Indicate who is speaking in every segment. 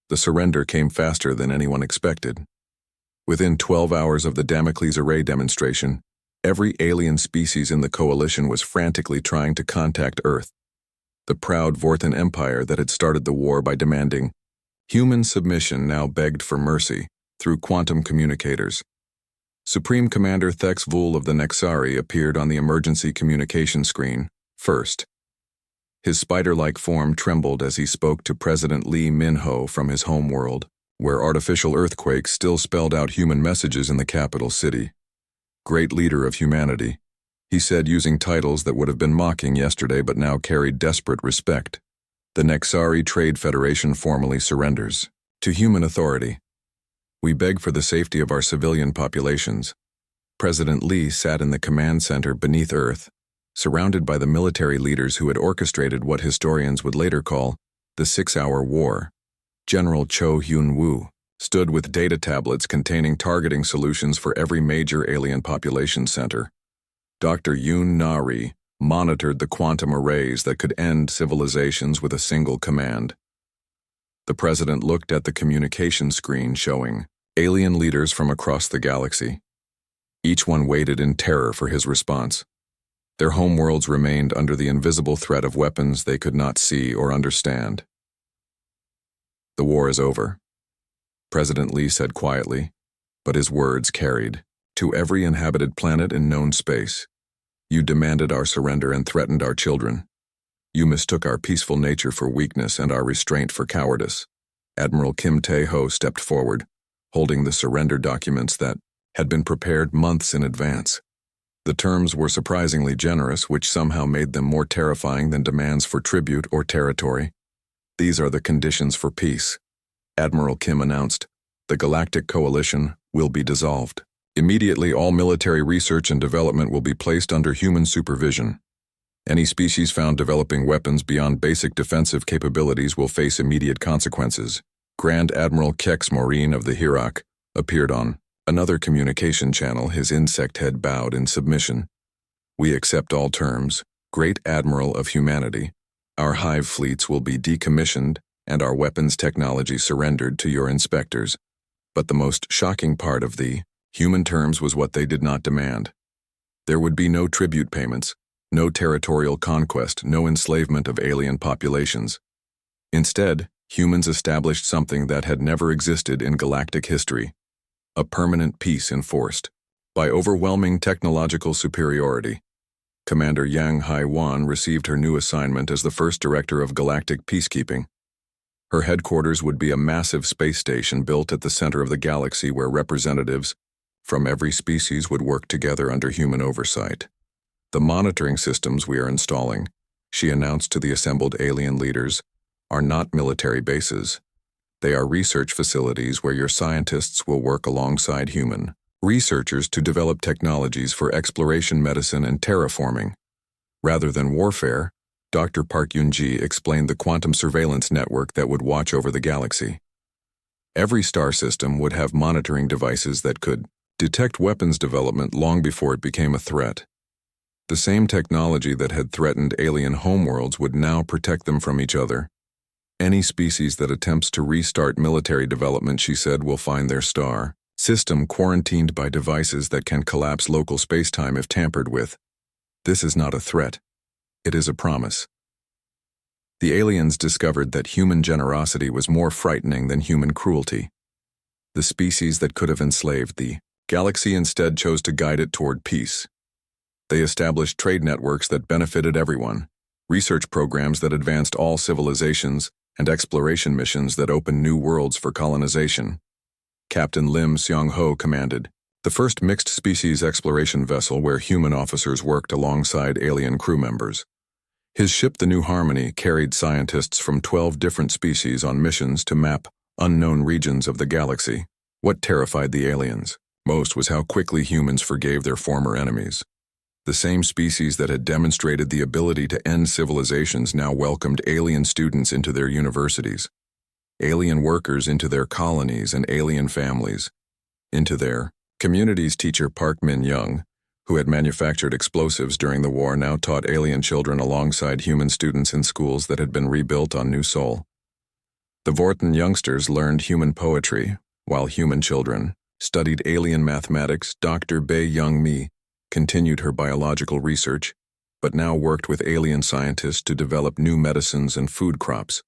Speaker 1: The surrender came faster than anyone expected. Within 12 hours of the Damocles Array demonstration, every alien species in the coalition was frantically trying to contact Earth. The proud Vorthan Empire that had started the war by demanding human submission now begged for mercy through quantum communicators. Supreme Commander Thex Vul of the Nexari appeared on the emergency communication screen first. His spider-like form trembled as he spoke to President Lee Min-ho from his home world, where artificial earthquakes still spelled out human messages in the capital city. Great leader of humanity, he said, using titles that would have been mocking yesterday but now carried desperate respect. The Nexari Trade Federation formally surrenders to human authority. We beg for the safety of our civilian populations. President Lee sat in the command center beneath Earth, surrounded by the military leaders who had orchestrated what historians would later call the 6-Hour War. General Cho Hyun-woo stood with data tablets containing targeting solutions for every major alien population center. Dr. Yoon Na-ri monitored the quantum arrays that could end civilizations with a single command. The president looked at the communication screen showing alien leaders from across the galaxy. Each one waited in terror for his response. Their homeworlds remained under the invisible threat of weapons they could not see or understand. The war is over, President Lee said quietly, but his words carried. To every inhabited planet in known space, you demanded our surrender and threatened our children. You mistook our peaceful nature for weakness and our restraint for cowardice. Admiral Kim Tae-ho stepped forward, holding the surrender documents that had been prepared months in advance. The terms were surprisingly generous, which somehow made them more terrifying than demands for tribute or territory. These are the conditions for peace, Admiral Kim announced. The Galactic Coalition will be dissolved. Immediately, all military research and development will be placed under human supervision. Any species found developing weapons beyond basic defensive capabilities will face immediate consequences. Grand Admiral Kex Maureen of the Hirak appeared on another communication channel, his insect head bowed in submission. We accept all terms, Great Admiral of Humanity. Our hive fleets will be decommissioned and our weapons technology surrendered to your inspectors. But the most shocking part of the human terms was what they did not demand. There would be no tribute payments, no territorial conquest, no enslavement of alien populations. Instead, humans established something that had never existed in galactic history. A permanent peace enforced by overwhelming technological superiority. Commander Yang Hai-wan received her new assignment as the first director of galactic peacekeeping. Her headquarters would be a massive space station built at the center of the galaxy where representatives from every species would work together under human oversight. The monitoring systems we are installing, she announced to the assembled alien leaders, are not military bases. They are research facilities where your scientists will work alongside human researchers to develop technologies for exploration, medicine, and terraforming. Rather than warfare, Dr. Park Yoon-ji explained the quantum surveillance network that would watch over the galaxy. Every star system would have monitoring devices that could detect weapons development long before it became a threat. The same technology that had threatened alien homeworlds would now protect them from each other. Any species that attempts to restart military development, she said, will find their star system quarantined by devices that can collapse local spacetime if tampered with. This is not a threat. It is a promise. The aliens discovered that human generosity was more frightening than human cruelty. The species that could have enslaved the galaxy instead chose to guide it toward peace. They established trade networks that benefited everyone, research programs that advanced all civilizations, and exploration missions that opened new worlds for colonization. Captain Lim Seong-ho commanded the first mixed-species exploration vessel where human officers worked alongside alien crew members. His ship, the New Harmony, carried scientists from 12 different species on missions to map unknown regions of the galaxy. What terrified the aliens most was how quickly humans forgave their former enemies. The same species that had demonstrated the ability to end civilizations now welcomed alien students into their universities, alien workers into their colonies, and alien families into their communities. Teacher Park Min-young, who had manufactured explosives during the war, now taught alien children alongside human students in schools that had been rebuilt on New Sol. The Vorten youngsters learned human poetry, while human children studied alien mathematics. Dr. Bei Young-mi continued her biological research, but now worked with alien scientists to develop new medicines and food crops.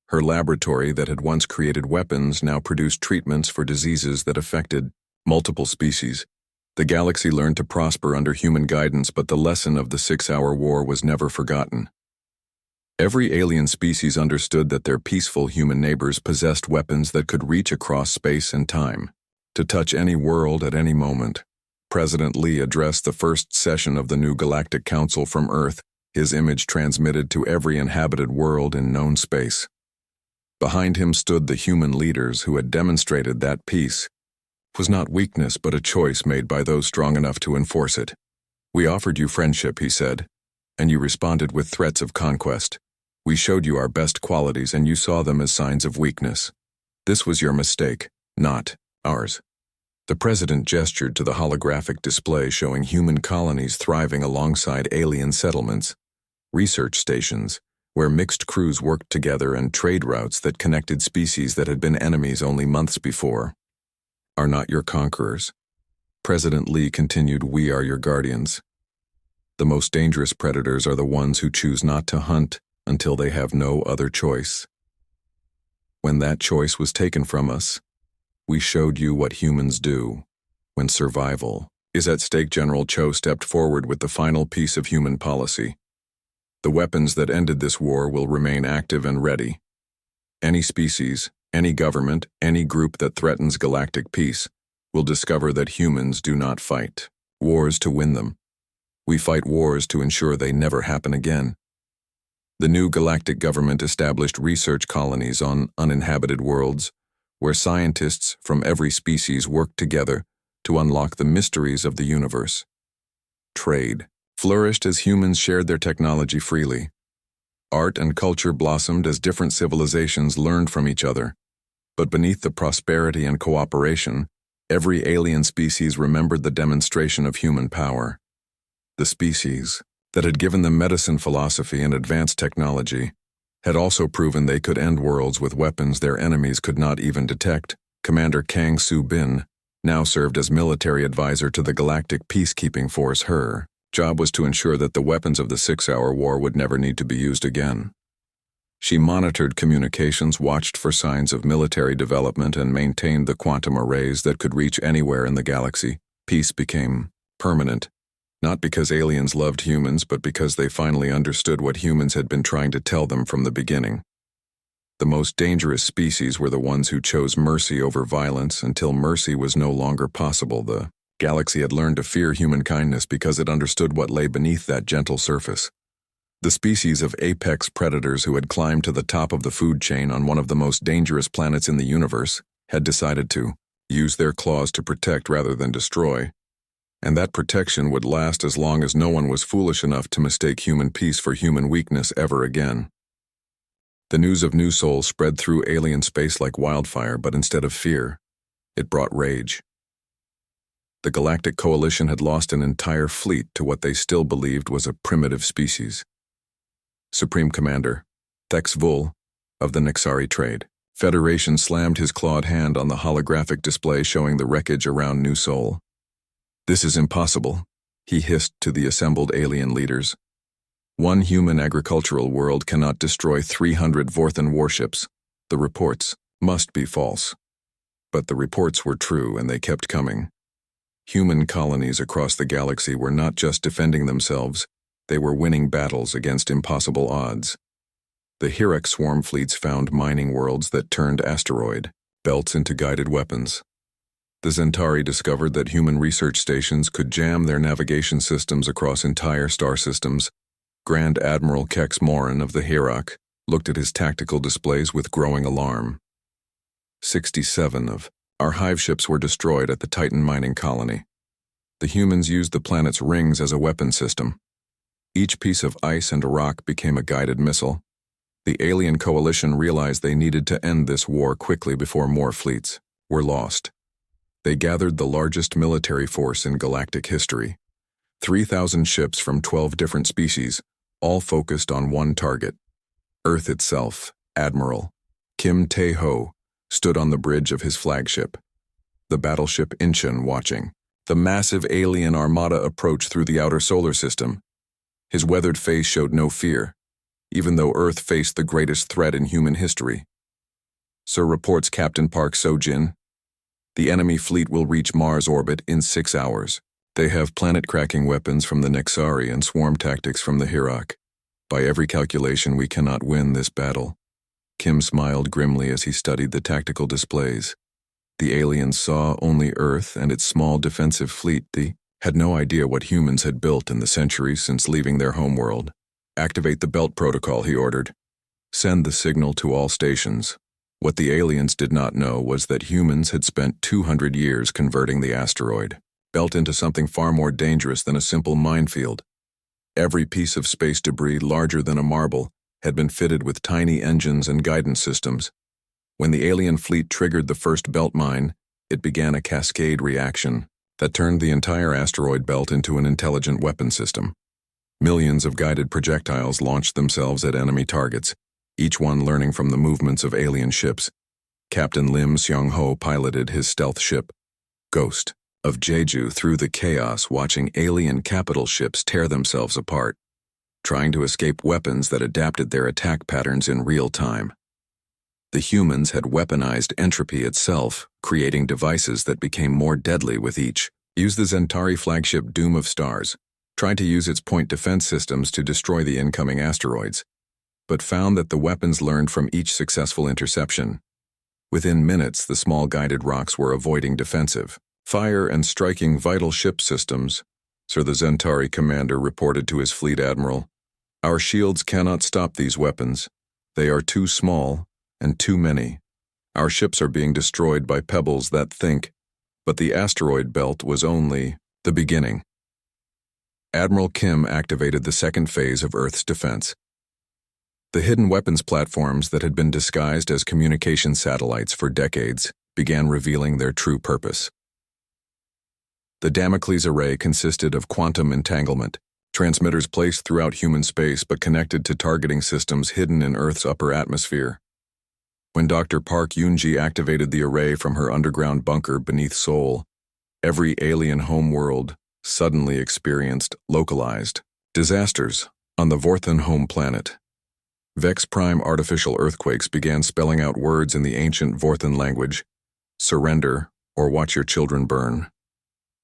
Speaker 1: Her laboratory that had once created weapons now produced treatments for diseases that affected multiple species. The galaxy learned to prosper under human guidance, but the lesson of the 6-hour war was never forgotten. Every alien species understood that their peaceful human neighbors possessed weapons that could reach across space and time, to touch any world at any moment. President Lee addressed the first session of the new Galactic Council from Earth, his image transmitted to every inhabited world in known space. Behind him stood the human leaders who had demonstrated that peace was not weakness but a choice made by those strong enough to enforce it. "We offered you friendship," he said, "and you responded with threats of conquest. We showed you our best qualities and you saw them as signs of weakness. This was your mistake, not ours." The president gestured to the holographic display showing human colonies thriving alongside alien settlements, research stations, where mixed crews worked together, and trade routes that connected species that had been enemies only months before. "Are not your conquerors?" President Lee continued, "We are your guardians. The most dangerous predators are the ones who choose not to hunt until they have no other choice. When that choice was taken from us, we showed you what humans do when survival is at stake." General Cho stepped forward with the final piece of human policy. "The weapons that ended this war will remain active and ready. Any species, any government, any group that threatens galactic peace will discover that humans do not fight wars to win them. We fight wars to ensure they never happen again." The new galactic government established research colonies on uninhabited worlds, where scientists from every species worked together to unlock the mysteries of the universe. Trade flourished as humans shared their technology freely. Art and culture blossomed as different civilizations learned from each other. But beneath the prosperity and cooperation, every alien species remembered the demonstration of human power. The species that had given them medicine philosophy and advanced technology had also proven they could end worlds with weapons their enemies could not even detect. Commander Kang Soo-bin now served as military advisor to the Galactic Peacekeeping Force. Her job was to ensure that the weapons of the 6-hour war would never need to be used again. She monitored communications, watched for signs of military development, and maintained the quantum arrays that could reach anywhere in the galaxy. Peace became permanent, not because aliens loved humans, but because they finally understood what humans had been trying to tell them from the beginning. The most dangerous species were the ones who chose mercy over violence until mercy was no longer possible. The galaxy had learned to fear human kindness because it understood what lay beneath that gentle surface. The species of apex predators who had climbed to the top of the food chain on one of the most dangerous planets in the universe had decided to use their claws to protect rather than destroy. And that protection would last as long as no one was foolish enough to mistake human peace for human weakness ever again. The news of New Sol spread through alien space like wildfire, but instead of fear, it brought rage. The Galactic Coalition had lost an entire fleet to what they still believed was a primitive species. Supreme Commander Thex Vul of the Nixari Trade Federation slammed his clawed hand on the holographic display showing the wreckage around New Sol. "This is impossible," he hissed to the assembled alien leaders. "One human agricultural world cannot destroy 300 Vorthen warships. The reports must be false." But the reports were true, and they kept coming. Human colonies across the galaxy were not just defending themselves, they were winning battles against impossible odds. The Hirak swarm fleets found mining worlds that turned asteroid belts into guided weapons. The Zentari discovered that human research stations could jam their navigation systems across entire star systems. Grand Admiral Kex Morin of the Hirak looked at his tactical displays with growing alarm. 67 of our hive ships were destroyed at the Titan mining colony. The humans used the planet's rings as a weapon system. Each piece of ice and rock became a guided missile. The alien coalition realized they needed to end this war quickly before more fleets were lost. They gathered the largest military force in galactic history. 3,000 ships from 12 different species, all focused on one target: Earth itself. Admiral Kim Tae-ho stood on the bridge of his flagship, the battleship Incheon, watching the massive alien armada approach through the outer solar system. His weathered face showed no fear, even though Earth faced the greatest threat in human history. "Sir," reports Captain Park Seo-jin, "the enemy fleet will reach Mars orbit in 6 hours. They have planet-cracking weapons from the Nexari and swarm tactics from the Hirak. By every calculation, we cannot win this battle." Kim smiled grimly as he studied the tactical displays. The aliens saw only Earth and its small defensive fleet. They had no idea what humans had built in the centuries since leaving their homeworld. "Activate the belt protocol," he ordered. "Send the signal to all stations." What the aliens did not know was that humans had spent 200 years converting the asteroid belt into something far more dangerous than a simple minefield. Every piece of space debris larger than a marble had been fitted with tiny engines and guidance systems. When the alien fleet triggered the first belt mine, it began a cascade reaction that turned the entire asteroid belt into an intelligent weapon system. Millions of guided projectiles launched themselves at enemy targets, each one learning from the movements of alien ships. Captain Lim Seong-ho piloted his stealth ship, Ghost, of Jeju through the chaos, watching alien capital ships tear themselves apart, trying to escape weapons that adapted their attack patterns in real time. The humans had weaponized entropy itself, creating devices that became more deadly with each. Used the Zentari flagship Doom of Stars, tried to use its point defense systems to destroy the incoming asteroids, but found that the weapons learned from each successful interception. Within minutes, the small guided rocks were avoiding defensive fire and striking vital ship systems. Sir, the Zentari commander reported to his fleet admiral, "Our shields cannot stop these weapons. They are too small and too many. Our ships are being destroyed by pebbles that think." But the asteroid belt was only the beginning. Admiral Kim activated the second phase of Earth's defense. The hidden weapons platforms that had been disguised as communication satellites for decades began revealing their true purpose. The Damocles array consisted of quantum entanglement, transmitters placed throughout human space but connected to targeting systems hidden in Earth's upper atmosphere. When Dr. Park Yoon-ji activated the array from her underground bunker beneath Seoul, every alien homeworld suddenly experienced localized disasters. On the Vorthan home planet, Vex Prime artificial earthquakes began spelling out words in the ancient Vorthan language: "Surrender, or watch your children burn."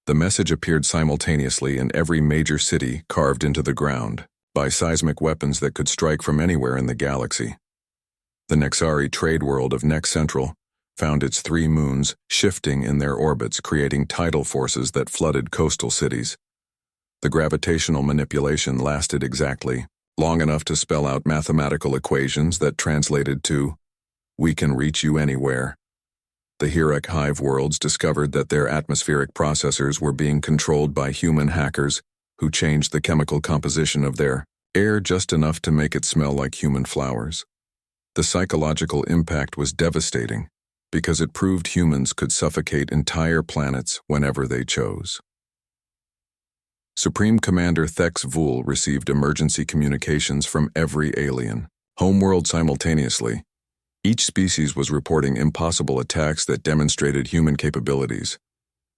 Speaker 1: The message appeared simultaneously in every major city, carved into the ground by seismic weapons that could strike from anywhere in the galaxy. The Nexari trade world of Nex Central found its 3 moons shifting in their orbits, creating tidal forces that flooded coastal cities. The gravitational manipulation lasted exactly long enough to spell out mathematical equations that translated to, "We can reach you anywhere." The Hirak hive worlds discovered that their atmospheric processors were being controlled by human hackers who changed the chemical composition of their air just enough to make it smell like human flowers. The psychological impact was devastating because it proved humans could suffocate entire planets whenever they chose. Supreme Commander Thex Vul received emergency communications from every alien homeworld simultaneously. Each species was reporting impossible attacks that demonstrated human capabilities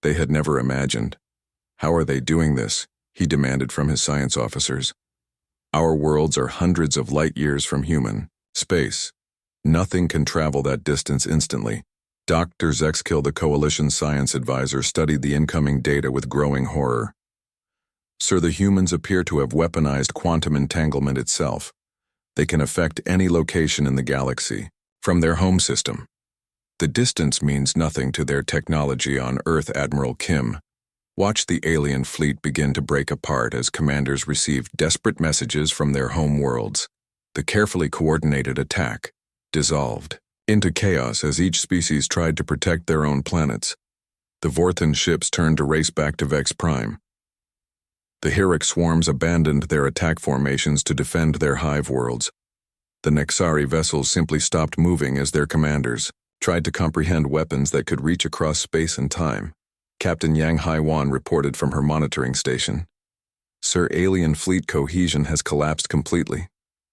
Speaker 1: they had never imagined. "How are they doing this?" he demanded from his science officers. "Our worlds are hundreds of light years from human space. Nothing can travel that distance instantly." Dr. Zexkill, the Coalition's science advisor, studied the incoming data with growing horror. "Sir, the humans appear to have weaponized quantum entanglement itself. They can affect any location in the galaxy, from their home system. The distance means nothing to their technology on Earth." Admiral Kim watched the alien fleet begin to break apart as commanders received desperate messages from their home worlds. The carefully coordinated attack dissolved into chaos as each species tried to protect their own planets. The Vorthan ships turned to race back to Vex Prime. The Hirak swarms abandoned their attack formations to defend their hive worlds. The Nexari vessels simply stopped moving as their commanders tried to comprehend weapons that could reach across space and time. Captain Yang Haiwan reported from her monitoring station, "Sir, alien fleet cohesion has collapsed completely.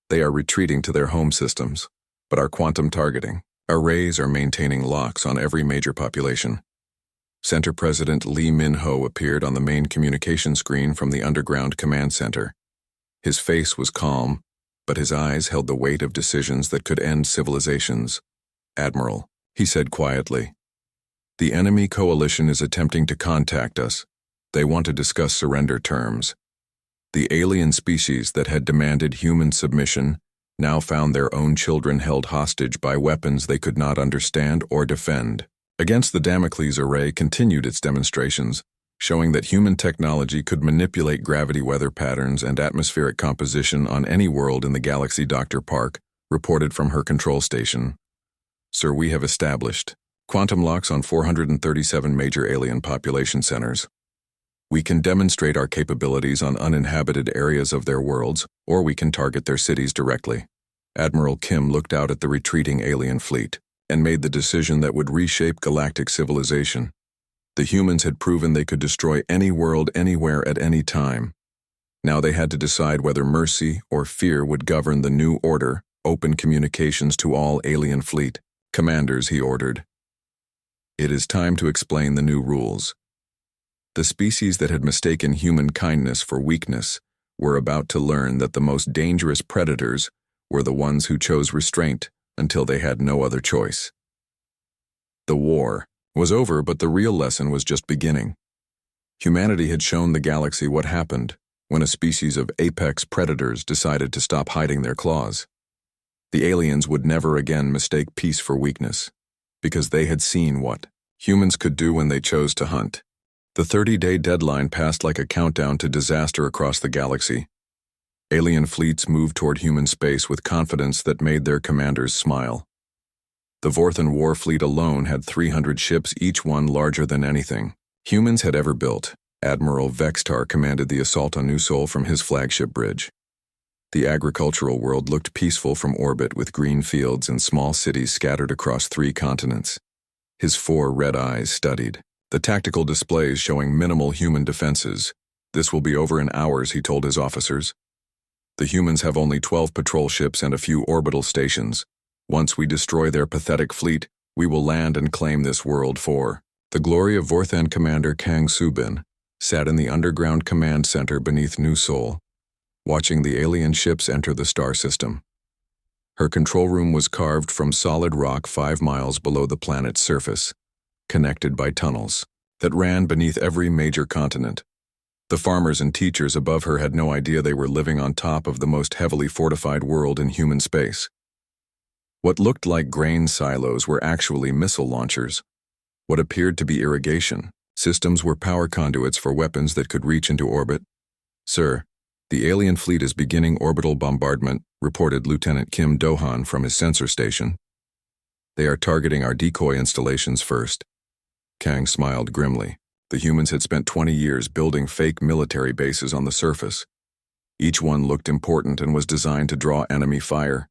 Speaker 1: They are retreating to their home systems, but our quantum targeting Arrays are maintaining locks on every major population. Center President Lee Min-ho appeared on the main communication screen from the underground command center. His face was calm, but his eyes held the weight of decisions that could end civilizations. "Admiral," he said quietly, "the enemy coalition is attempting to contact us. They want to discuss surrender terms." The alien species that had demanded human submission now found their own children held hostage by weapons they could not understand or defend. Against the Damocles array continued its demonstrations, showing that human technology could manipulate gravity weather patterns and atmospheric composition on any world in the galaxy. Dr. Park reported from her control station. "Sir, we have established quantum locks on 437 major alien population centers. We can demonstrate our capabilities on uninhabited areas of their worlds, or we can target their cities directly." Admiral Kim looked out at the retreating alien fleet and made the decision that would reshape galactic civilization. The humans had proven they could destroy any world anywhere at any time. Now they had to decide whether mercy or fear would govern the new order. "Open communications to all alien fleet commanders," he ordered. "It is time to explain the new rules." The species that had mistaken human kindness for weakness were about to learn that the most dangerous predators were the ones who chose restraint until they had no other choice. The war was over, but the real lesson was just beginning. Humanity had shown the galaxy what happened when a species of apex predators decided to stop hiding their claws. The aliens would never again mistake peace for weakness, because they had seen what humans could do when they chose to hunt. The 30-day deadline passed like a countdown to disaster across the galaxy. Alien fleets moved toward human space with confidence that made their commanders smile. The Vorthan war fleet alone had 300 ships, each one larger than anything humans had ever built. Admiral Vextar commanded the assault on New Sol from his flagship bridge. The agricultural world looked peaceful from orbit, with green fields and small cities scattered across 3 continents. His 4 red eyes studied the tactical displays showing minimal human defenses. "This will be over in hours," he told his officers. "The humans have only 12 patrol ships and a few orbital stations. Once we destroy their pathetic fleet, we will land and claim this world for." The glory of Vorthan commander Kang Subin sat in the underground command center beneath New Sol, watching the alien ships enter the star system. Her control room was carved from solid rock 5 miles below the planet's surface, connected by tunnels that ran beneath every major continent. The farmers and teachers above her had no idea they were living on top of the most heavily fortified world in human space. What looked like grain silos were actually missile launchers. What appeared to be irrigation systems were power conduits for weapons that could reach into orbit. "Sir, the alien fleet is beginning orbital bombardment," reported Lieutenant Kim Do-han from his sensor station. "They are targeting our decoy installations first." Kang smiled grimly. The humans had spent 20 years building fake military bases on the surface. Each one looked important and was designed to draw enemy fire.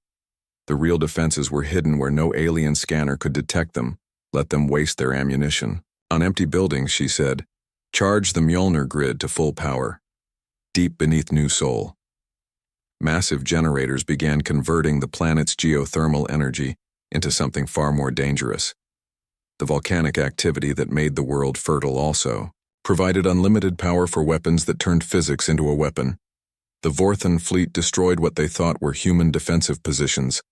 Speaker 1: The real defenses were hidden where no alien scanner could detect them. Let them waste their ammunition on empty buildings, she said. "Charge the Mjolnir grid to full power." Deep beneath New Sol, massive generators began converting the planet's geothermal energy into something far more dangerous. The volcanic activity that made the world fertile also provided unlimited power for weapons that turned physics into a weapon. The Vorthan fleet destroyed what they thought were human defensive positions.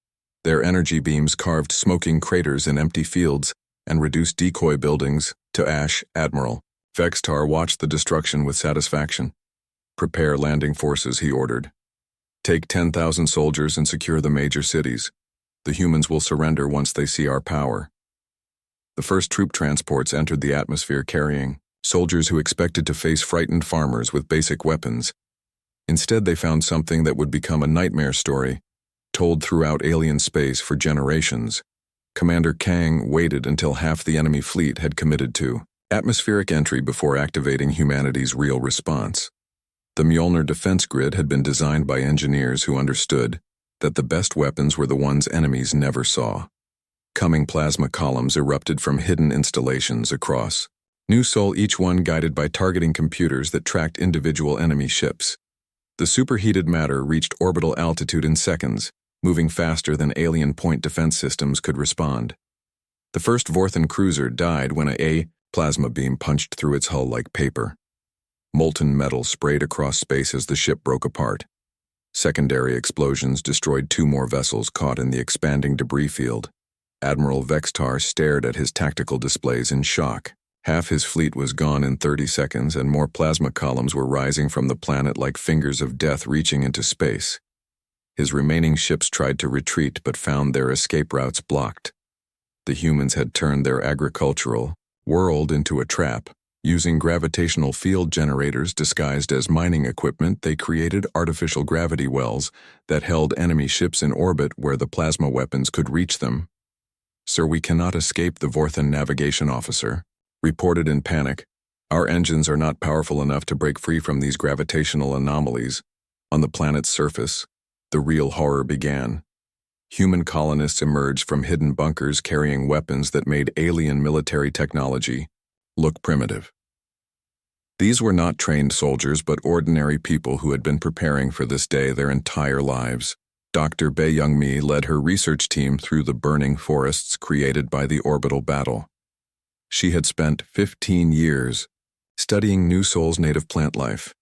Speaker 1: Their energy beams carved smoking craters in empty fields and reduced decoy buildings to ash. Admiral Vextar watched the destruction with satisfaction. "Prepare landing forces," he ordered. "Take 10,000 soldiers and secure the major cities. The humans will surrender once they see our power." The first troop transports entered the atmosphere carrying soldiers who expected to face frightened farmers with basic weapons. Instead, they found something that would become a nightmare story, told throughout alien space for generations. Commander Kang waited until half the enemy fleet had committed to atmospheric entry before activating humanity's real response. The Mjolnir defense grid had been designed by engineers who understood that the best weapons were the ones enemies never saw. Coming plasma columns erupted from hidden installations across New Sol, each one guided by targeting computers that tracked individual enemy ships. The superheated matter reached orbital altitude in seconds, moving faster than alien point defense systems could respond. The first Vorthan cruiser died when a plasma beam punched through its hull like paper. Molten metal sprayed across space as the ship broke apart. Secondary explosions destroyed 2 more vessels caught in the expanding debris field. Admiral Vextar stared at his tactical displays in shock. Half his fleet was gone in 30 seconds, and more plasma columns were rising from the planet like fingers of death reaching into space. His remaining ships tried to retreat but found their escape routes blocked. The humans had turned their agricultural world into a trap. Using gravitational field generators disguised as mining equipment, they created artificial gravity wells that held enemy ships in orbit where the plasma weapons could reach them. "Sir, we cannot escape," the Vorthan navigation officer reported in panic. "Our engines are not powerful enough to break free from these gravitational anomalies." On the planet's surface, the real horror began. Human colonists emerged from hidden bunkers carrying weapons that made alien military technology look primitive. These were not trained soldiers but ordinary people who had been preparing for this day their entire lives. Dr. Bae Young-mi led her research team through the burning forests created by the orbital battle. She had spent 15 years studying New Sol's native plant life.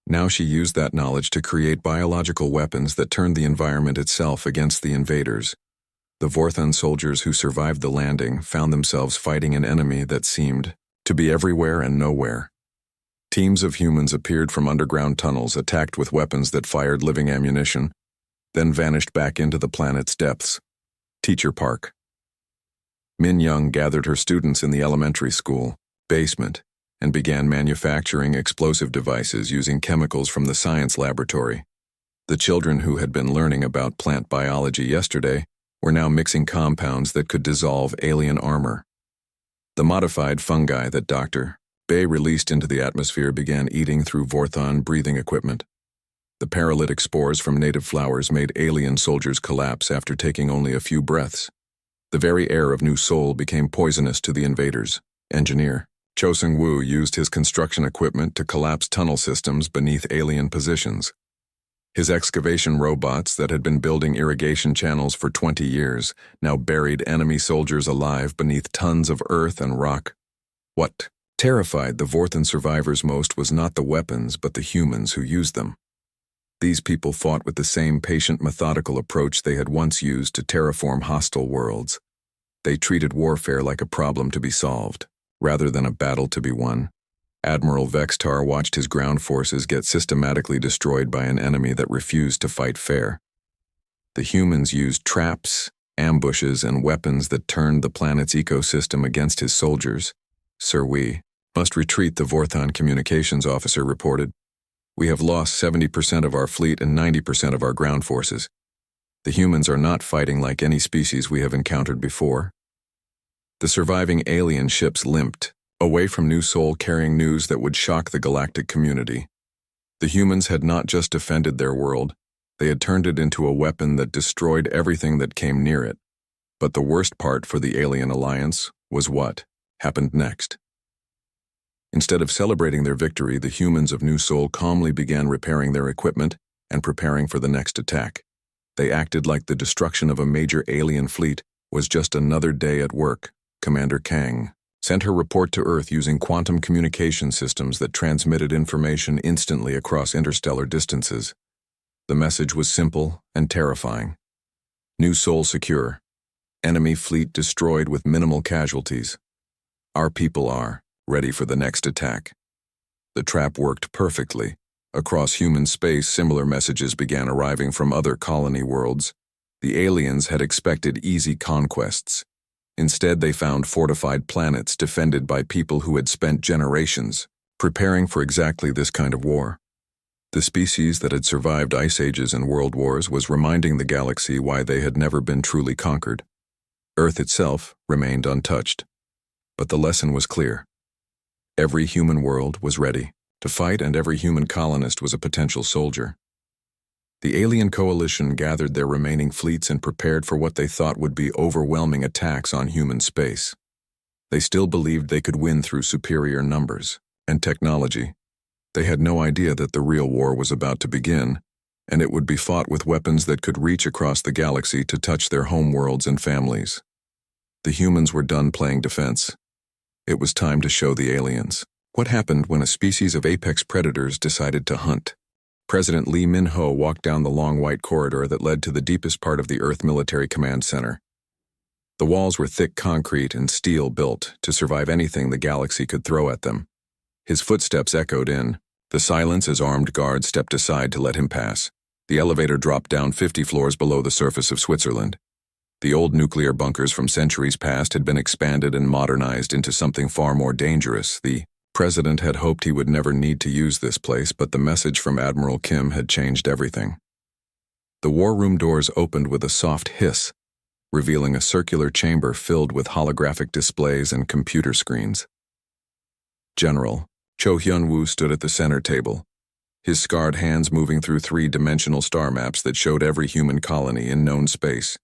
Speaker 1: Now she used that knowledge to create biological weapons that turned the environment itself against the invaders. The Vorthan soldiers who survived the landing found themselves fighting an enemy that seemed to be everywhere and nowhere. Teams of humans appeared from underground tunnels, attacked with weapons that fired living ammunition, then vanished back into the planet's depths. Teacher Park. Min Young gathered her students in the elementary school basement and began manufacturing explosive devices using chemicals from the science laboratory. The children who had been learning about plant biology yesterday were now mixing compounds that could dissolve alien armor. The modified fungi that Dr. Bae released into the atmosphere began eating through Vorthan breathing equipment. The paralytic spores from native flowers made alien soldiers collapse after taking only a few breaths. The very air of New Sol became poisonous to the invaders. Engineer Cho Seung-woo used his construction equipment to collapse tunnel systems beneath alien positions. His excavation robots that had been building irrigation channels for 20 years now buried enemy soldiers alive beneath tons of earth and rock. What terrified the Vorthan survivors most was not the weapons but the humans who used them. These people fought with the same patient, methodical approach they had once used to terraform hostile worlds. They treated warfare like a problem to be solved, rather than a battle to be won. Admiral Vextar watched his ground forces get systematically destroyed by an enemy that refused to fight fair. The humans used traps, ambushes, and weapons that turned the planet's ecosystem against his soldiers. "Sir, we must retreat," the Vorthan communications officer reported. "We have lost 70% of our fleet and 90% of our ground forces. The humans are not fighting like any species we have encountered before." The surviving alien ships limped away from New Sol carrying news that would shock the galactic community. The humans had not just defended their world, they had turned it into a weapon that destroyed everything that came near it. But the worst part for the alien alliance was what happened next. Instead of celebrating their victory, the humans of New Sol calmly began repairing their equipment and preparing for the next attack. They acted like the destruction of a major alien fleet was just another day at work. Commander Kang sent her report to Earth using quantum communication systems that transmitted information instantly across interstellar distances. The message was simple and terrifying. New Sol secure. Enemy fleet destroyed with minimal casualties. Our people are ready for the next attack. The trap worked perfectly. Across human space, similar messages began arriving from other colony worlds. The aliens had expected easy conquests. Instead, they found fortified planets defended by people who had spent generations preparing for exactly this kind of war. The species that had survived ice ages and world wars was reminding the galaxy why they had never been truly conquered. Earth itself remained untouched. But the lesson was clear. Every human world was ready to fight, and every human colonist was a potential soldier. The alien coalition gathered their remaining fleets and prepared for what they thought would be overwhelming attacks on human space. They still believed they could win through superior numbers and technology. They had no idea that the real war was about to begin, and it would be fought with weapons that could reach across the galaxy to touch their home worlds and families. The humans were done playing defense. It was time to show the aliens. What happened when a species of apex predators decided to hunt? President Lee Min-ho walked down the long white corridor that led to the deepest part of the Earth Military Command Center. The walls were thick concrete and steel built to survive anything the galaxy could throw at them. His footsteps echoed in, the silence as armed guards stepped aside to let him pass. The elevator dropped down 50 floors below the surface of Switzerland. The old nuclear bunkers from centuries past had been expanded and modernized into something far more dangerous. The president had hoped he would never need to use this place, but the message from Admiral Kim had changed everything. The war room doors opened with a soft hiss, revealing a circular chamber filled with holographic displays and computer screens. General Cho Hyun-woo stood at the center table, his scarred hands moving through three-dimensional star maps that showed every human colony in known space.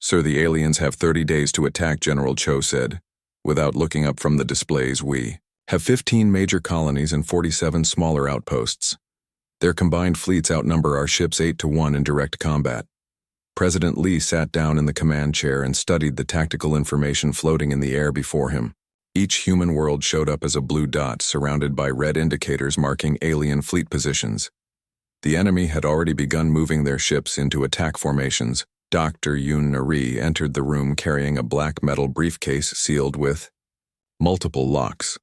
Speaker 1: "Sir, the aliens have 30 days to attack," General Cho said. Without looking up from the displays, "We have 15 major colonies and 47 smaller outposts. Their combined fleets outnumber our ships 8-1 in direct combat." President Lee sat down in the command chair and studied the tactical information floating in the air before him. Each human world showed up as a blue dot surrounded by red indicators marking alien fleet positions. The enemy had already begun moving their ships into attack formations. Dr. Yoon Nari entered the room carrying a black metal briefcase sealed with multiple locks.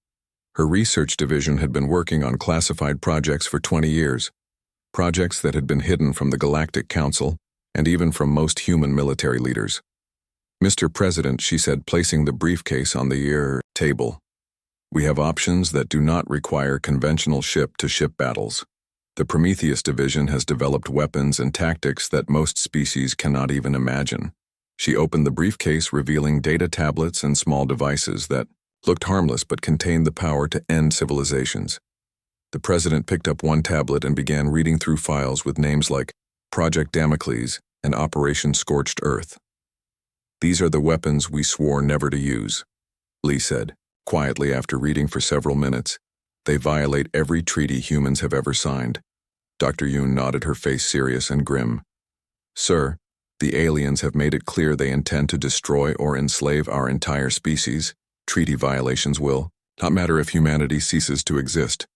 Speaker 1: Her research division had been working on classified projects for 20 years, projects that had been hidden from the Galactic Council and even from most human military leaders. "Mr. President," she said, placing the briefcase on the table, "we have options that do not require conventional ship-to-ship battles. The Prometheus division has developed weapons and tactics that most species cannot even imagine." She opened the briefcase, revealing data tablets and small devices that looked harmless but contained the power to end civilizations. The president picked up one tablet and began reading through files with names like Project Damocles and Operation Scorched Earth. "These are the weapons we swore never to use," Lee said, quietly after reading for several minutes. "They violate every treaty humans have ever signed." Dr. Yoon nodded, her face serious and grim. "Sir, the aliens have made it clear they intend to destroy or enslave our entire species. Treaty violations will not matter if humanity ceases to exist."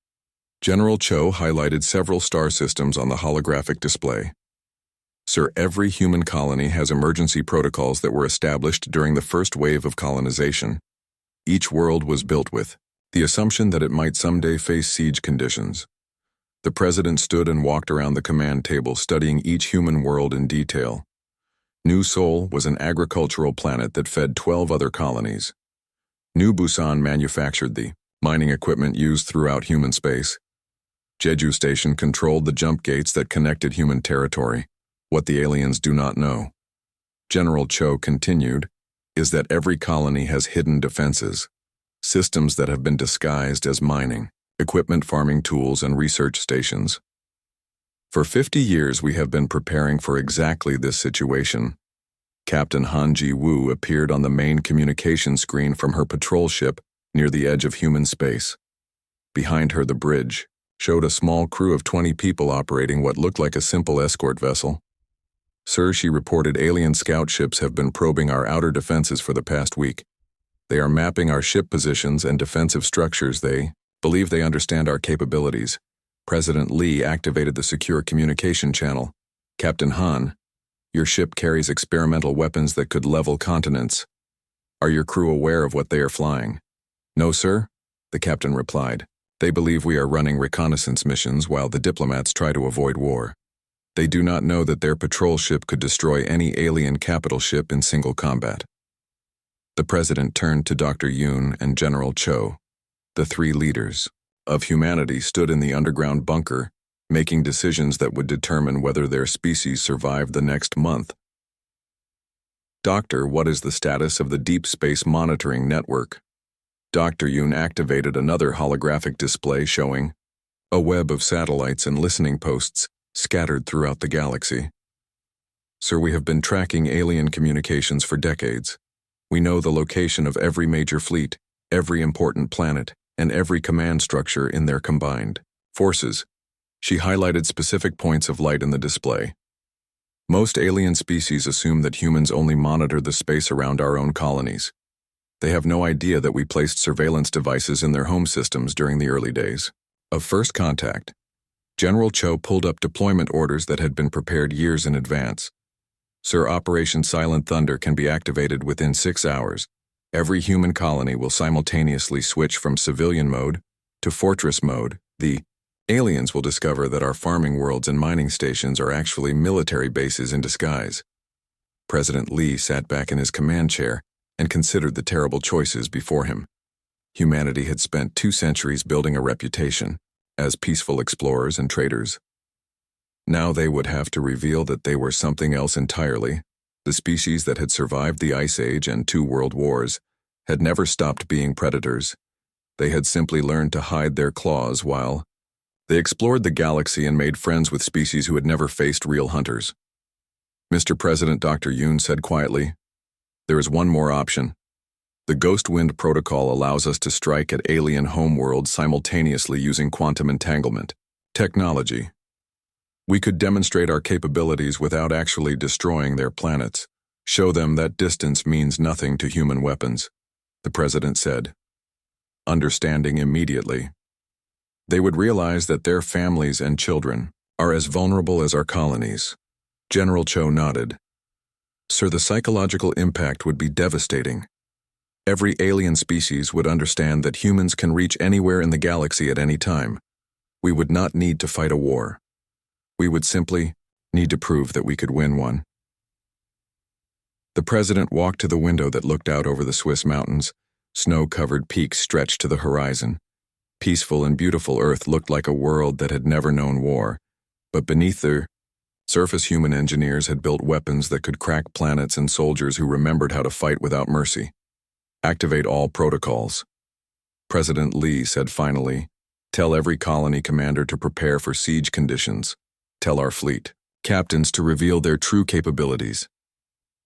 Speaker 1: General Cho highlighted several star systems on the holographic display. "Sir, every human colony has emergency protocols that were established during the first wave of colonization. Each world was built with the assumption that it might someday face siege conditions." The president stood and walked around the command table, studying each human world in detail. New Seoul was an agricultural planet that fed 12 other colonies. New Busan manufactured the mining equipment used throughout human space. Jeju Station controlled the jump gates that connected human territory. What the aliens do not know, General Cho continued, is that every colony has hidden defenses, systems that have been disguised as mining, equipment, farming tools, and research stations. For 50 years we have been preparing for exactly this situation. Captain Han Ji-woo appeared on the main communication screen from her patrol ship near the edge of human space. Behind her, the bridge showed a small crew of 20 people operating what looked like a simple escort vessel. "Sir," she reported, "alien scout ships have been probing our outer defenses for the past week. They are mapping our ship positions and defensive structures. They believe they understand our capabilities." President Lee activated the secure communication channel. "Captain Han, your ship carries experimental weapons that could level continents. Are your crew aware of what they are flying?" "No, sir," the captain replied. "They believe we are running reconnaissance missions while the diplomats try to avoid war. They do not know that their patrol ship could destroy any alien capital ship in single combat." The president turned to Dr. Yoon and General Cho. The three leaders of humanity stood in the underground bunker, making decisions that would determine whether their species survived the next month. "Doctor, what is the status of the Deep Space Monitoring Network?" Dr. Yoon activated another holographic display showing a web of satellites and listening posts scattered throughout the galaxy. "Sir, we have been tracking alien communications for decades. We know the location of every major fleet, every important planet, and every command structure in their combined forces." She highlighted specific points of light in the display. Most alien species assume that humans only monitor the space around our own colonies. They have no idea that we placed surveillance devices in their home systems during the early days of first contact. General Cho pulled up deployment orders that had been prepared years in advance. Sir, Operation Silent Thunder can be activated within 6 hours. Every human colony will simultaneously switch from civilian mode to fortress mode. The aliens will discover that our farming worlds and mining stations are actually military bases in disguise. President Lee sat back in his command chair and considered the terrible choices before him. Humanity had spent 2 centuries building a reputation as peaceful explorers and traders. Now they would have to reveal that they were something else entirely. The species that had survived the Ice Age and 2 world wars had never stopped being predators. They had simply learned to hide their claws while they explored the galaxy and made friends with species who had never faced real hunters. Mr. President, Dr. Yoon said quietly, "There is one more option. The Ghost Wind Protocol allows us to strike at alien homeworlds simultaneously using quantum entanglement technology. We could demonstrate our capabilities without actually destroying their planets, show them that distance means nothing to human weapons," the president said. Understanding immediately. They would realize that their families and children are as vulnerable as our colonies. General Cho nodded. "Sir, the psychological impact would be devastating. Every alien species would understand that humans can reach anywhere in the galaxy at any time. We would not need to fight a war. We would simply need to prove that we could win one." The president walked to the window that looked out over the Swiss mountains. Snow-covered peaks stretched to the horizon. Peaceful and beautiful Earth looked like a world that had never known war, but beneath the surface human engineers had built weapons that could crack planets and soldiers who remembered how to fight without mercy. "Activate all protocols," President Lee said finally. "Tell every colony commander to prepare for siege conditions. Tell our fleet captains to reveal their true capabilities.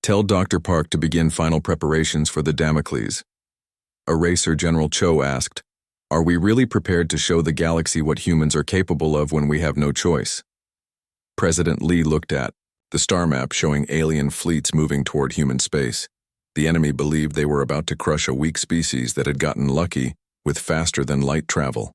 Speaker 1: Tell Dr. Park to begin final preparations for the Damocles." Eraser General Cho asked, "Are we really prepared to show the galaxy what humans are capable of when we have no choice?" President Lee looked at the star map showing alien fleets moving toward human space. The enemy believed they were about to crush a weak species that had gotten lucky with faster-than-light travel.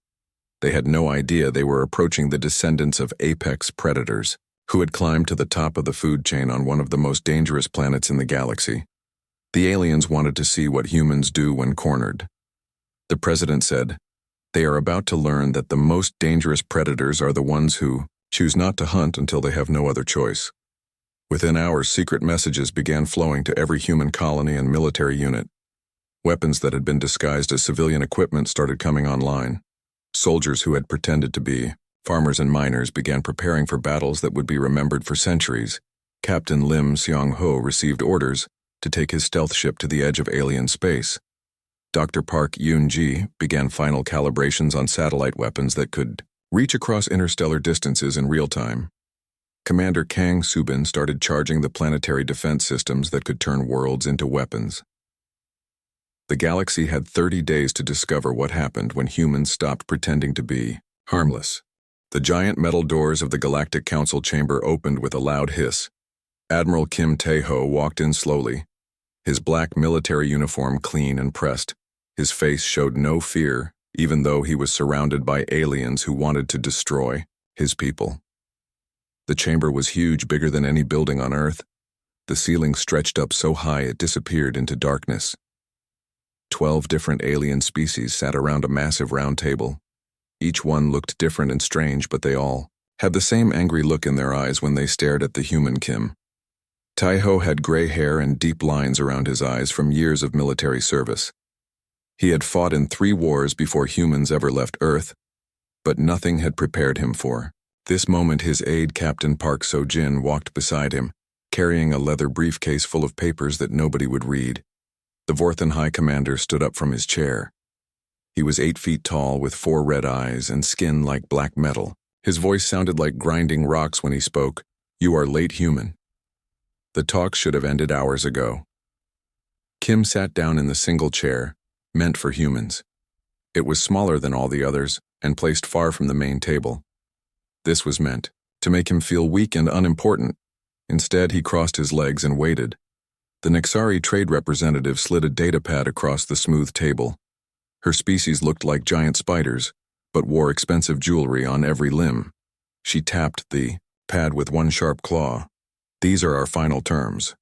Speaker 1: They had no idea they were approaching the descendants of apex predators, who had climbed to the top of the food chain on one of the most dangerous planets in the galaxy. The aliens wanted to see what humans do when cornered. The president said, "They are about to learn that the most dangerous predators are the ones who choose not to hunt until they have no other choice." Within hours, secret messages began flowing to every human colony and military unit. Weapons that had been disguised as civilian equipment started coming online. Soldiers who had pretended to be farmers and miners began preparing for battles that would be remembered for centuries. Captain Lim Seong-ho received orders to take his stealth ship to the edge of alien space. Dr. Park Yoon-ji began final calibrations on satellite weapons that could reach across interstellar distances in real time. Commander Kang Subin started charging the planetary defense systems that could turn worlds into weapons. The galaxy had 30 days to discover what happened when humans stopped pretending to be harmless. The giant metal doors of the Galactic Council chamber opened with a loud hiss. Admiral Kim Tae-ho walked in slowly, his black military uniform clean and pressed. His face showed no fear, even though he was surrounded by aliens who wanted to destroy his people. The chamber was huge, bigger than any building on Earth. The ceiling stretched up so high it disappeared into darkness. 12 different alien species sat around a massive round table. Each one looked different and strange, but they all had the same angry look in their eyes when they stared at the human Kim. Tae-ho had gray hair and deep lines around his eyes from years of military service. He had fought in 3 wars before humans ever left Earth, but nothing had prepared him for this moment. His aide, Captain Park So-jin, walked beside him, carrying a leather briefcase full of papers that nobody would read. The Vorthan High Commander stood up from his chair. He was 8 feet tall with 4 red eyes and skin like black metal. His voice sounded like grinding rocks when he spoke. "You are late, human. The talk should have ended hours ago." Kim sat down in the single chair, meant for humans. It was smaller than all the others and placed far from the main table. This was meant to make him feel weak and unimportant. Instead, he crossed his legs and waited. The Nexari trade representative slid a datapad across the smooth table. Her species looked like giant spiders, but wore expensive jewelry on every limb. She tapped the pad with one sharp claw. These are our final terms.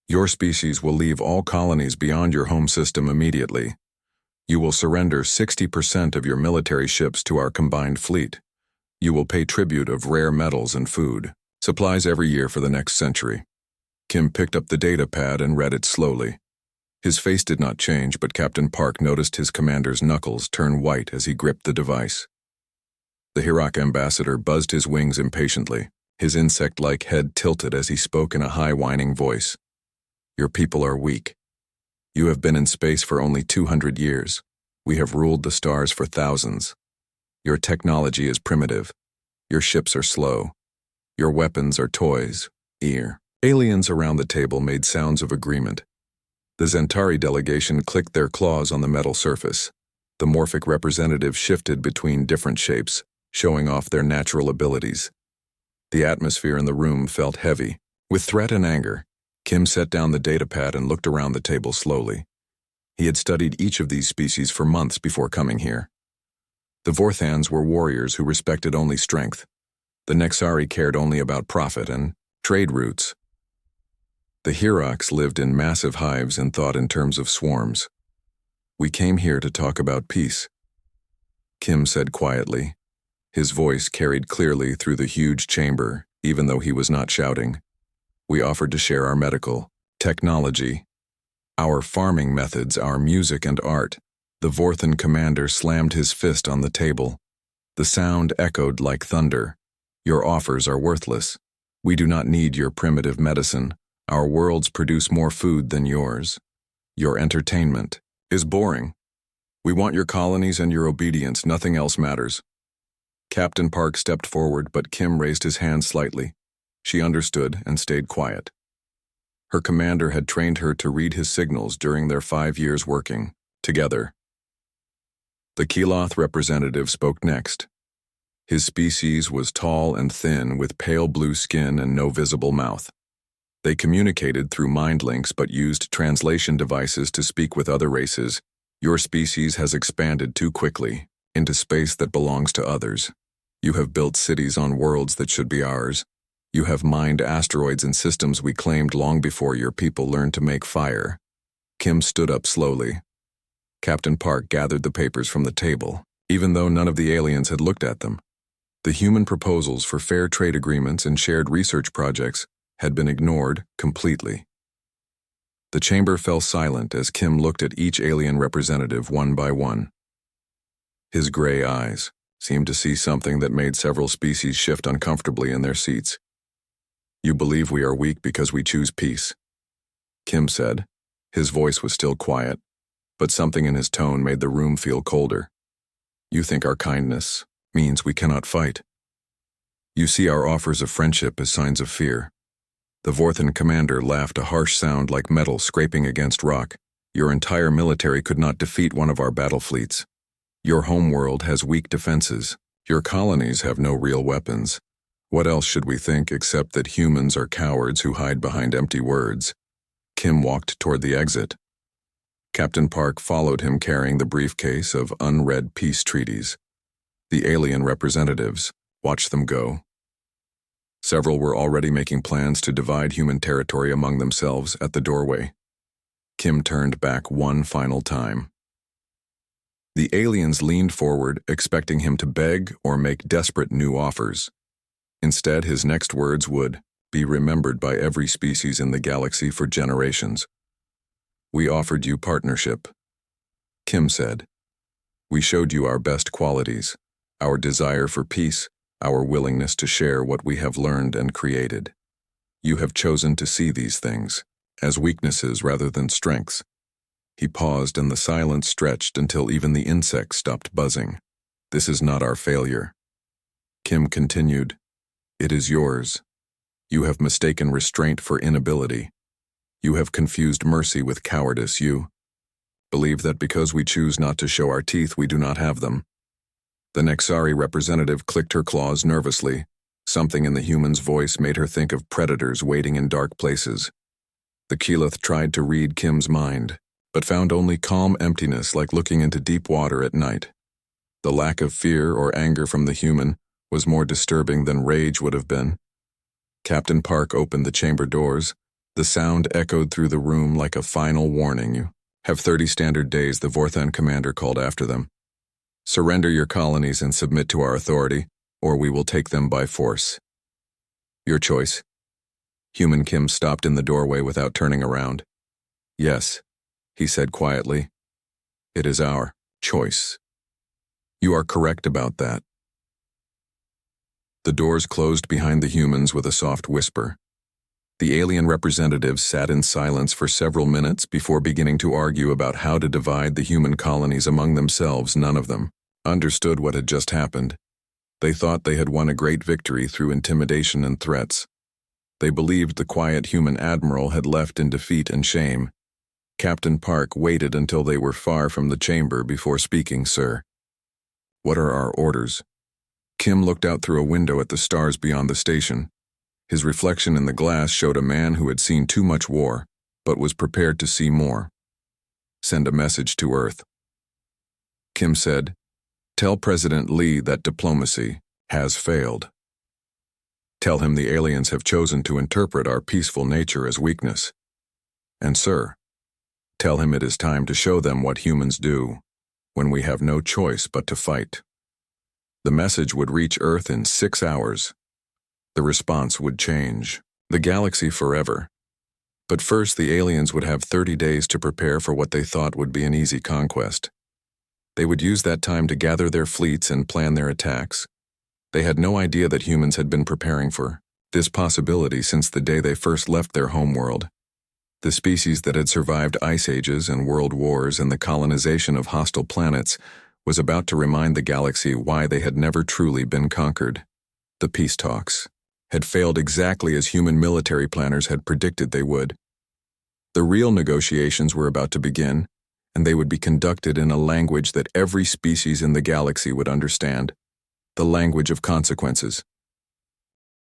Speaker 1: Your species will leave all colonies beyond your home system immediately. You will surrender 60% of your military ships to our combined fleet. You will pay tribute of rare metals and food, supplies every year for the next century. Kim picked up the data pad and read it slowly. His face did not change, but Captain Park noticed his commander's knuckles turn white as he gripped the device. The Hirak ambassador buzzed his wings impatiently. His insect-like head tilted as he spoke in a high whining voice. Your people are weak. You have been in space for only 200 years. We have ruled the stars for thousands. Your technology is primitive. Your ships are slow. Your weapons are toys. Aliens around the table made sounds of agreement. The Zentari delegation clicked their claws on the metal surface. The morphic representative shifted between different shapes, showing off their natural abilities. The atmosphere in the room felt heavy, with threat and anger. Kim set down the datapad and looked around the table slowly. He had studied each of these species for months before coming here. The Vorthans were warriors who respected only strength. The Nexari cared only about profit and trade routes. The Hiraks lived in massive hives and thought in terms of swarms. We came here to talk about peace, Kim said quietly. His voice carried clearly through the huge chamber, even though he was not shouting. We offered to share our medical, technology, our farming methods, our music and art. The Vorthan commander slammed his fist on the table. The sound echoed like thunder. Your offers are worthless. We do not need your primitive medicine. Our worlds produce more food than yours. Your entertainment is boring. We want your colonies and your obedience. Nothing else matters. Captain Park stepped forward, but Kim raised his hand slightly. She understood and stayed quiet. Her commander had trained her to read his signals during their 5 years working together. The Keloth representative spoke next. His species was tall and thin, with pale blue skin and no visible mouth. They communicated through mind links but used translation devices to speak with other races. Your species has expanded too quickly, into space that belongs to others. You have built cities on worlds that should be ours. You have mined asteroids and systems we claimed long before your people learned to make fire. Kim stood up slowly. Captain Park gathered the papers from the table, even though none of the aliens had looked at them. The human proposals for fair trade agreements and shared research projects had been ignored completely. The chamber fell silent as Kim looked at each alien representative one by one. His gray eyes seemed to see something that made several species shift uncomfortably in their seats. You believe we are weak because we choose peace, Kim said. His voice was still quiet, but something in his tone made the room feel colder. You think our kindness means we cannot fight. You see our offers of friendship as signs of fear. The Vorthan commander laughed, a harsh sound like metal scraping against rock. Your entire military could not defeat one of our battle fleets. Your homeworld has weak defenses. Your colonies have no real weapons. What else should we think except that humans are cowards who hide behind empty words? Kim walked toward the exit. Captain Park followed him, carrying the briefcase of unread peace treaties. The alien representatives watched them go. Several were already making plans to divide human territory among themselves at the doorway. Kim turned back one final time. The aliens leaned forward, expecting him to beg or make desperate new offers. Instead, his next words would be remembered by every species in the galaxy for generations. We offered you partnership, Kim said. We showed you our best qualities, our desire for peace, our willingness to share what we have learned and created. You have chosen to see these things as weaknesses rather than strengths. He paused and the silence stretched until even the insects stopped buzzing. This is not our failure. Kim continued. It is yours. You have mistaken restraint for inability. You have confused mercy with cowardice. You believe that because we choose not to show our teeth, we do not have them. The Nexari representative clicked her claws nervously. Something in the human's voice made her think of predators waiting in dark places. The Keyleth tried to read Kim's mind, but found only calm emptiness like looking into deep water at night. The lack of fear or anger from the human was more disturbing than rage would have been. Captain Park opened the chamber doors. The sound echoed through the room like a final warning. "You have 30 standard days," the Vorthan commander called after them. "Surrender your colonies and submit to our authority, or we will take them by force." "Your choice." Human Kim stopped in the doorway without turning around. "Yes," he said quietly. "It is our choice." "You are correct about that." The doors closed behind the humans with a soft whisper. The alien representatives sat in silence for several minutes before beginning to argue about how to divide the human colonies among themselves. None of them understood what had just happened. They thought they had won a great victory through intimidation and threats. They believed the quiet human admiral had left in defeat and shame. Captain Park waited until they were far from the chamber before speaking. "Sir, what are our orders?" Kim looked out through a window at the stars beyond the station. His reflection in the glass showed a man who had seen too much war, but was prepared to see more. "Send a message to Earth." Kim said, "Tell President Lee that diplomacy has failed. Tell him the aliens have chosen to interpret our peaceful nature as weakness. And sir, tell him it is time to show them what humans do, when we have no choice but to fight." The message would reach Earth in 6 hours. The response would change the galaxy forever. But first, the aliens would have 30 days to prepare for what they thought would be an easy conquest. They would use that time to gather their fleets and plan their attacks. They had no idea that humans had been preparing for this possibility since the day they first left their homeworld. The species that had survived ice ages and world wars and the colonization of hostile planets was about to remind the galaxy why they had never truly been conquered. The peace talks had failed exactly as human military planners had predicted they would. The real negotiations were about to begin, and they would be conducted in a language that every species in the galaxy would understand, the language of consequences.